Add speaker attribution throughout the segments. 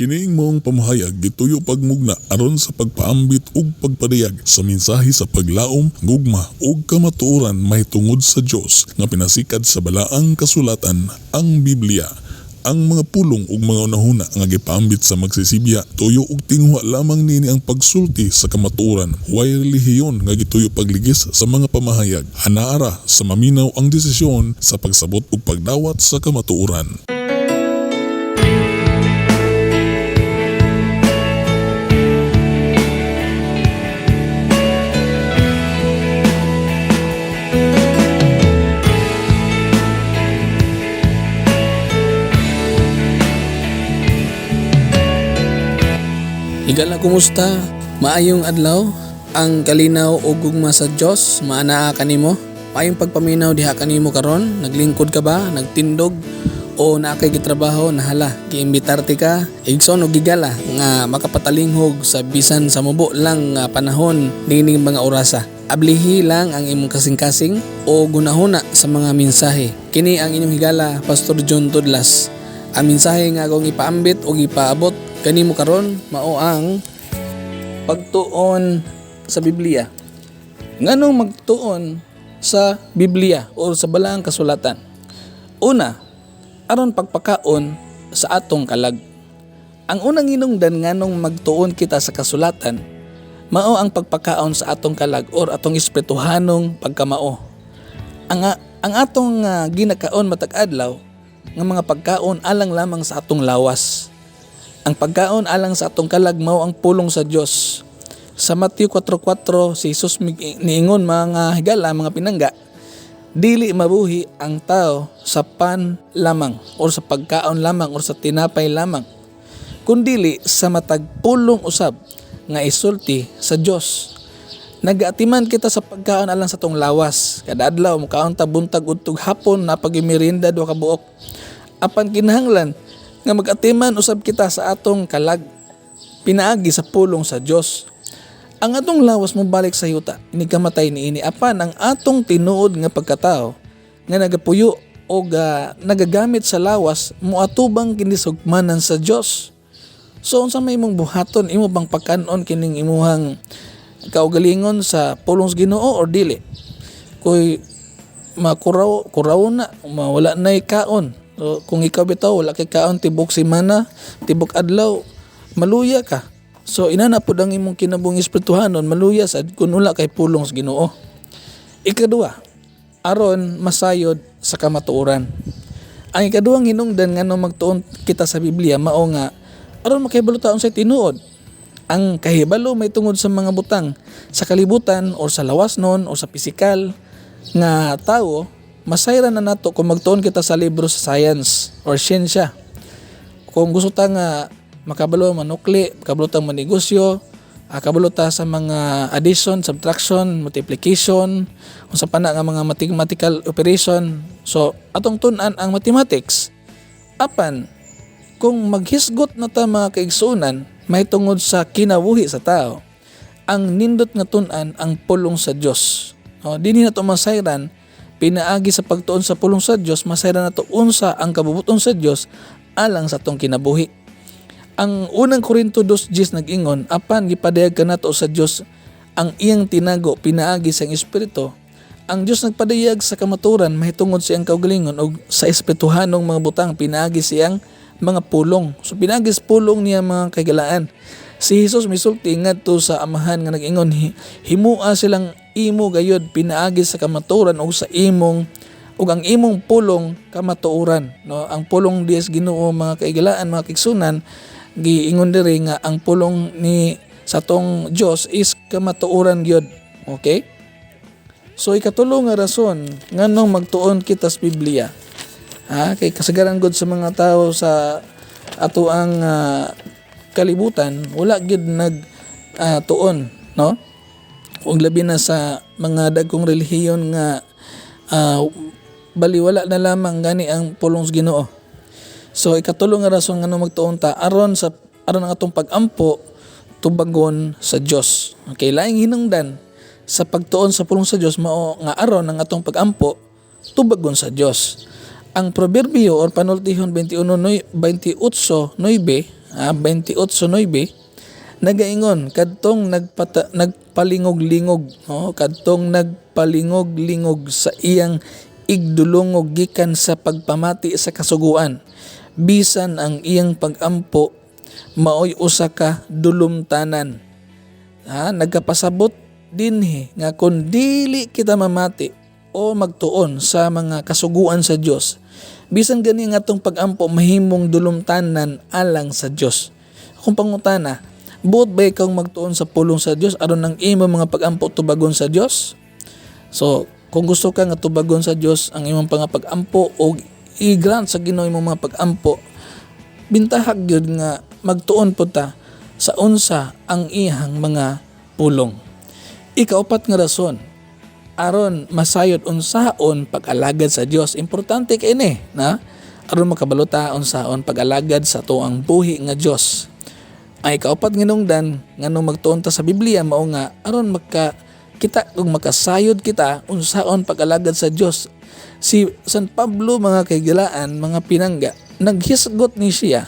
Speaker 1: Kiniing maong pamahayag gituyo pagmugna aron sa pagpaambit ug pagpadayag sa mensahe sa paglaom, gugma ug kamatuoran mahitungod sa Dios nga pinasikad sa balaang kasulatan, ang Biblia. Ang mga pulong ug mga unahuna nga gipaambit sa magsisibya tuyo ug tinguha lamang nini ang pagsulti sa kamatuoran. Way relihiyon nga gituyo pagligis sa mga pamahayag. Anaara sa maminaw ang desisyon sa pagsabot ug pagdawat sa kamatuoran.
Speaker 2: Higala, kumusta? Maayong adlaw, ang kalinaw ug gugma sa Dios maanaa kanimo. Maayong pagpaminaw diha kanimo karon. Naglingkod ka ba? Nagtindog o naakay gitrabaho? Nahala, giimbitarte ka igsoon og gigala nga makapatalinghog sa bisan sa mubo lang nga panahon nining mga orasa. Ablihi lang ang imong kasing-kasing o gunahuna sa mga mensahe. Kini ang inyong higala, Pastor John Tudlas. Ang mensahe nga akong ipaambit o ipaabot kanimo karon mao ang pagtuon sa Biblia. Nganong magtuon sa Biblia o sa balaang kasulatan? Una, aron pagpakaon sa atong kalag. Ang unang hinungdan nganong magtuon kita sa kasulatan mao ang pagpakaon sa atong kalag or atong espirituhanong pagkamao. Ang atong ginakaon matag adlaw nga mga pagkaon alang lamang sa atong lawas. Ang pagkaon alang sa atong kalag mao ang pulong sa Dios. Sa Mateo 4:4 si Jesus niingon mga higala, mga pinangga, dili mabuhi ang tao sa pan lamang or sa pagkaon lamang or sa tinapay lamang, kundili sa matag pulong usab nga isulti sa Dios. Nagaatiman kita sa pagkaon alang sa atong lawas. Kada adlaw mukaon ta buntag udtog hapon napagimerinda duha ka buok. Apan kinahanglan nga mag-atiman usab kita sa atong kalag pinaagi sa pulong sa Dios. Ang atong lawas mo balik sa yuta, inikamatay niini apan ang atong tinuod nga pagkatao nga nagapuyo o nagagamit sa lawas moatubang kini sugmanan sa Dios. So unsa may imong buhaton, imo bang pagkanon kining imuhang kaugalingon sa pulong sa Ginoo or dili? Koy makuraw na mawala nay kaon. So, kung ikaw bitaw wala kay kaon tibok semana, tibok adlaw, maluya ka. So inana pud ang imong kinabuhing espirituhanon, maluya sad kun wala kay pulong sa Ginoo. Ikadua, aron masayod sa kamatuoran. Ang ikaduhang hinungdan ngano magtuon kita sa Biblia mao nga aron makahibalo ta unsay tinuod. Ang kahibalo may tungod sa mga butang sa kalibutan o sa lawasnon o sa pisikal nga tawo. Masayran na nato kung magtuon kita sa libro sa science or siyensya. Kung gusto ta nga makabalo manukli, makabalo ta manegosyo, kabalo ta sa mga addition, subtraction, multiplication, kung sa pana nga mga mathematical operation. So atong tun-an ang mathematics. Apan kung maghisgot na ta mga kaigsunan may tungod sa kinabuhi sa tao, ang nindot nga tun-an ang pulong sa Dios. Dinhi na to masayran pinaagi sa pagtuon sa pulong sa Dios, masayran nato unsa ang kabubuton sa Dios alang sa atong kinabuhi. Ang unang Korinto 2:10 nag-ingon, apan gipadayag kanato sa Dios ang iyang tinago pinaagi sa espiritu. Ang Dios nagpadayag sa kamaturan mahitungod siyang kaugalingon og sa espirituhanong mga butang pinaagi siyang mga pulong. So pinaagi sa pulong niya mga kagalaan. Si Jesus misulti ngadto sa amahan nga nag-ingon, himua silang imo gayud pinaagi sa kamatuoran o sa imong ug ang imong pulong kamatuoran. No, ang pulong dies Ginoo mga kaigalaan, mga kigsunan, giingon diri nga ang pulong ni sa tong Dios is kamatuoran gyud. Okay? So ikatulo nga rason nganong magtuon kita sa Biblia. Kay kasagaran gud sa mga tao sa ato ang kalibutan wala gid tuon, no? Ug labi na sa mga dagkong relihiyon nga baliwala na lamang gani ang pulong sa Ginoo. So ikatulo nga rason ngano magtuon ta aron ang atong pag-ampo tubagon sa Dios. Okay, laing hinungdan sa pagtuon sa pulong sa Dios mao nga aron ang atong pag-ampo tubagon sa Dios. Ang proverbio or panultihon 21:28, 28:9 nagaingon kadtong nagpalingog-lingog, kadtong nagpalingog-lingog sa iyang igdulongog gikan sa pagpamati sa kasuguan, bisan ang iyang pagampo maoy usa ka dulumtanan. Nagkapasabot dinhi nga kun dili kita mamati o magtuon sa mga kasuguan sa Dios, bisan gani nga atong pagampo mahimong dulumtanan alang sa Dios. Kung pangutana, buot ba ikaw magtuon sa pulong sa Dios aron ang imo mga pagampo tubagon sa Dios? So, kung gusto ka nga tubagon sa Dios ang imong pagampo o i-grant sa Ginoo imong mga pagampo, bintahag gyud nga magtuon pud ta sa unsa ang iyang mga pulong. Ikaapat nga rason, aron masayod unsaon pag-alagad sa Dios. Importante kay ni, aron makabalota unsaon pag-alagad sa tuang buhi nga Dios. Ay kaupat nginungdan ngano magtuon ta sa Biblia mao nga aron kita kung makasayod kita unsaon pag-alagad sa Dios. Si San Pablo mga kaigilaan, mga pinangga, naghisgot ni siya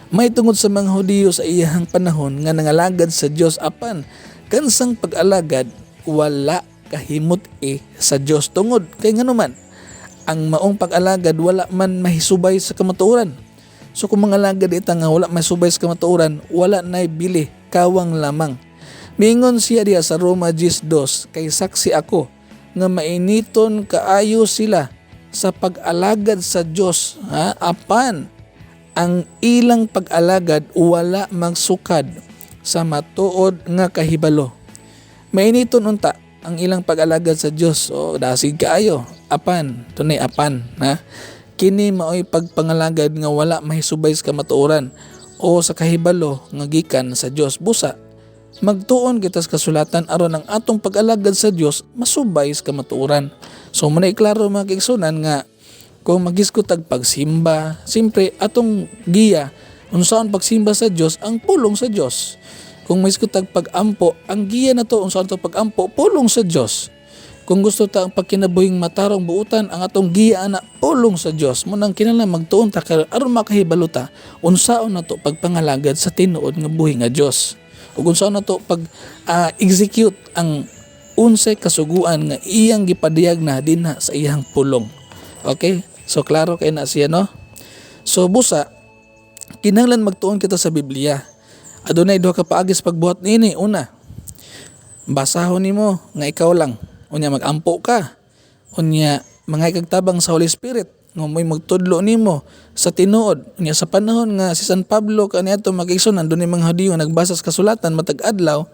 Speaker 2: may tungod sa mga Hudiyo sa iyang panahon nga nangalagad sa Dios apan kansang pag-alagad wala kahimot sa Dios tungod kay nganuman ang maong pag-alagad wala man mahisubay sa kamatuoran. So kung mga alagad ita nga wala mahisubay sa kamatuoran, wala nay bili kawang lamang. Mingon siya diya sa Roma 10:2, kay saksi ako nga mainiton kaayo sila sa pag-alagad sa Dios, apan ang ilang pag-alagad wala magsukad sa matuod nga kahibalo. Mainiton unta ang ilang pag-alagad sa Dios, dasig kaayo, apan tunay apan, kini maoy pagpangalagad nga wala mahisubay sa kamatuoran o sa kahibalo nga gikan sa Dios. Busa magtuon kita sa kasulatan aron ang atong pag-alagad sa Dios masubay sa kamatuoran. So muna iklaro mga kaigsunan nga kung maghisgot tag pagsimba, simpre atong giya unsaon pagsimba sa Dios ang pulong sa Dios. Kung maghisgot tag pagampo, ang giya na to unsaon to pagampo pulong sa Dios. Kung gusto ta ang pagkinabuhing matarong buutan, ang atong giya na pulong sa Dios. Munang kinahanglan magtuon ta aron makahibalo ta unsaon nato pagpangalagad sa tinuod nga buhi nga Dios. Ug unsaon nato pag execute ang unsay kasuguan nga iyang gipadayag na dinha sa iyang pulong. Okay? So klaro kay na siya, no? So busa kinahanglan magtuon kita sa Biblia. Adunay duha ka paagis pagbuhat niini. Una, basahon nimo nga ikaw lang. Unya magampo ka. Unya mangay kag tabang sa Holy Spirit nga mo'y magtudlo nimo sa tinuod. Unya sa panahon nga si San Pablo kaniadto mag-igsunan dunay mga Hudiyo nagbasa sa kasulatan matag adlaw,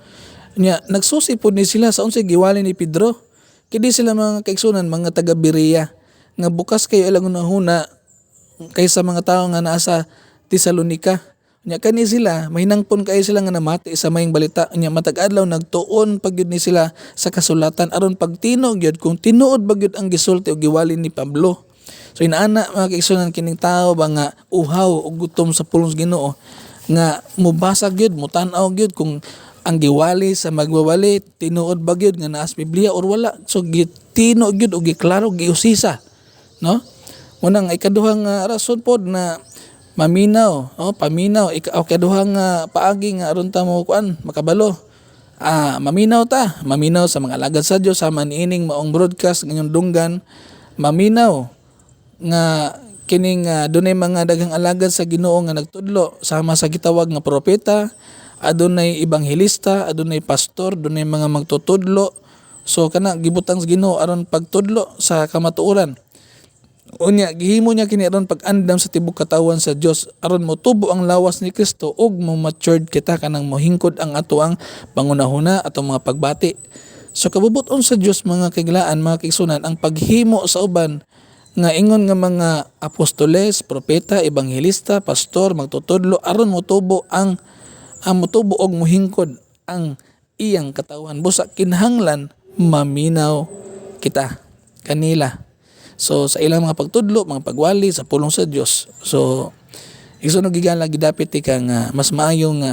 Speaker 2: unya nagsusi pud ni sila sa unsay giwali ni Pedro. Kidi sila mga kaigsunan mga taga Berea nga bukas kayo ilang unahuna kaysa mga tao nga naa sa Tesalonica. Nya kani sila mahinangpon kayo sila nga namati sa mayong balita. Nya matag adlaw nagtuon pagyud ni sila sa kasulatan aron pagtinog gyud kung tinuod ba gyud ang gisulti o giwali ni Pablo. So inaana mga kaigsunan kining tao ba nga uhaw o gutom sa pulong sa Ginoo nga mubasag gyud mutan-aw gyud kung ang giwali sa magwawali tinuod ba gyud nga naa sa Biblia or wala. So gitino gyud o giklaro giusisa, no? Unang ikaduhang rason pod na maminaw, paminaw, ikaduhang paagi nga aron ta mo kuan makabalo. Maminaw sa mga alagad sa Dios sama niining maong broadcast ngayong dunggan. Maminaw nga kining dunay mga daghang alagad sa Ginoo nga nagtudlo sama sa gitawag nga propeta, adunay ebanghelista, adunay pastor, dunay mga magtutudlo. So kana gibutang sa Ginoo aron pagtudlo sa kamatuoran. Unya gihimo niya kini aron pag-andam sa tibok katawan sa Dios aron motubo ang lawas ni Kristo ug mo matured kita kanang mohingkod ang atoang pangunahuna atong mga pagbati. So kabubuton sa Dios mga kaigilaan, mga kaigsunan, ang paghimo sa uban nga ingon nga mga apostoles, propeta, ebanghelista, pastor, magtutudlo aron motubo ang motubo og mohingkod ang iyang katawan. Busa kinahanglan maminaw kita kanila. So sa ilang mga pagtudlo, mga pagwali sa pulong sa Dios. So igsunog gigala gidapit ka nga mas maayong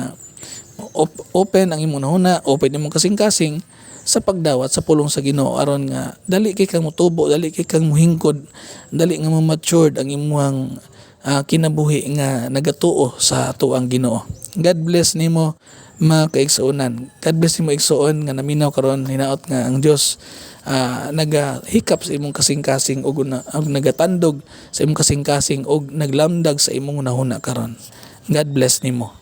Speaker 2: open ang imong nahuna, open imong kasing-kasing sa pagdawat sa pulong sa Ginoo aron nga dali kay kang motubo, dali kay kang mohingkod, dali nga ma-matured ang imong kinabuhi nga nagatuo sa tuang Ginoo. God bless nimo mga kaigsuonan. God bless nimo igsuon nga naminaw karon hinaot nga ang Dios nagahikap sa imong kasing-kasing og nagatandog sa imong kasing-kasing og naglamdag sa imong nahuna karon. God bless nimo.